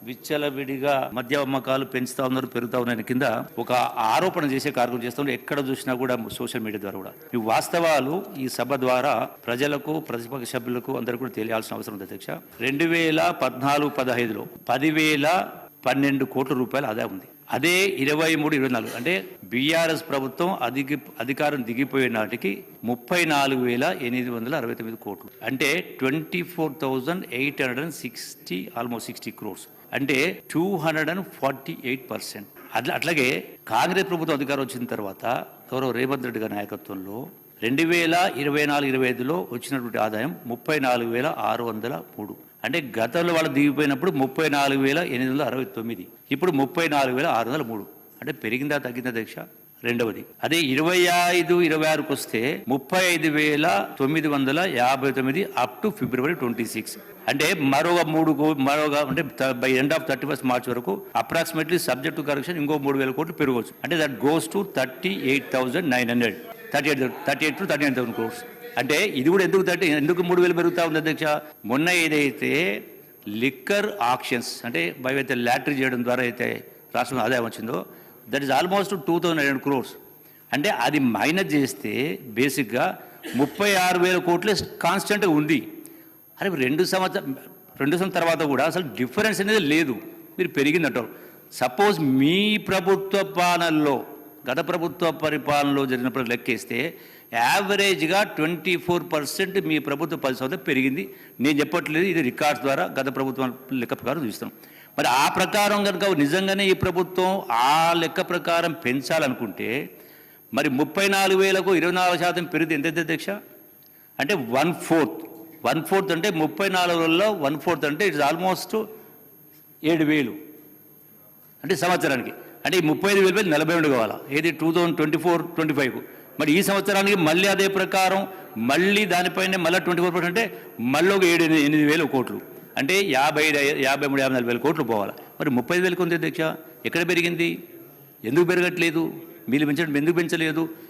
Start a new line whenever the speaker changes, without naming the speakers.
విచ్చలవిడిగా మద్య అమ్మకాలు పెంచుతా ఉన్నారు, పెరుగుతా ఉన్నాయని కింద ఒక ఆరోపణ చేసే కార్యక్రమం చేస్తున్నారు. ఎక్కడ చూసినా కూడా సోషల్ మీడియా ద్వారా కూడా ఈ వాస్తవాలు ఈ సభ ద్వారా ప్రజలకు, ప్రతిపక్ష సభ్యులకు అందరూ కూడా తెలియాల్సిన అవసరం ఉంది అధ్యక్ష. 2014-15లో 10,012 కోట్ల రూపాయలు ఆదాయం ఉంది. అదే 23-24 అంటే బీఆర్ఎస్ ప్రభుత్వం అధికారం దిగిపోయే నాటికి 34,869 కోట్లు, అంటే 24,860, ఆల్మోస్ట్ 60 crores, అంటే 248%. అట్లాగే కాంగ్రెస్ ప్రభుత్వం అధికారం వచ్చిన తర్వాత గౌరవ రేవంత్ రెడ్డి గారి నాయకత్వంలో 2024-25లో వచ్చినటువంటి ఆదాయం 34,603. అంటే గతంలో వాళ్ళు దిగిపోయినప్పుడు 34,869, ఇప్పుడు 34,603. అంటే పెరిగిందా తగ్గిందా అధ్యక్ష? రెండవది అదే 25-26కు వస్తే 35,959 అప్ టు February 26. అంటే మరొక అంటే by end of 31st March వరకు అప్రాక్సిమేట్లీ సబ్జెక్ట్ టు కరెక్షన్ ఇంకో 3,000 కోట్లు పెరగవచ్చు. అంటే దట్ గోస్ టు 38,900, 38,000-39,000 crores. అంటే ఇది కూడా ఎందుకు 3,000 పెరుగుతా ఉంది అధ్యక్ష? మొన్న ఏదైతే లిక్కర్ ఆక్షన్స్ అంటే ఏవైతే లాటరీ చేయడం ద్వారా అయితే రాష్ట్రం ఆదాయం వచ్చిందో దట్ ఈస్ ఆల్మోస్ట్ 2,900 crores. అంటే అది మైనస్ చేస్తే బేసిక్గా 36,000 కోట్లే కాన్స్టెంట్గా ఉంది. అరే 2 సంవత్సరం తర్వాత కూడా అసలు డిఫరెన్స్ అనేది లేదు, మీరు పెరిగిందంటారు. సపోజ్ మీ ప్రభుత్వ పాలనలో, గత ప్రభుత్వ పరిపాలనలో జరిగినప్పుడు లెక్కేస్తే యావరేజ్గా 24% మీ ప్రభుత్వ 10 సంవత్సరాలు పెరిగింది. నేను చెప్పట్లేదు, ఇది రికార్డ్స్ ద్వారా గత ప్రభుత్వం లెక్క ప్రకారం చూస్తాం. మరి ఆ ప్రకారం కనుక నిజంగానే ఈ ప్రభుత్వం ఆ లెక్క ప్రకారం పెంచాలనుకుంటే మరి 34,000కు 24% పెరిగితే ఎంత అధ్యక్ష? అంటే 1/4 అంటే 34లో 1/4 అంటే ఇట్స్ ఆల్మోస్ట్ 7,000 అంటే సంవత్సరానికి. అంటే ఈ 35,000 42 కావాలా, ఏది 2024-25కు. మరి ఈ సంవత్సరానికి మళ్ళీ అదే ప్రకారం మళ్ళీ దానిపైనే మళ్ళీ 24% అంటే మళ్ళీ ఒక 7-8,000 కోట్లు, అంటే 53-54,000 కోట్లు పోవాలి. మరి 35,000 ఉంది అధ్యక్ష, ఎక్కడ పెరిగింది? ఎందుకు పెరగట్లేదు? మీరు పెంచడం ఎందుకు పెంచలేదు?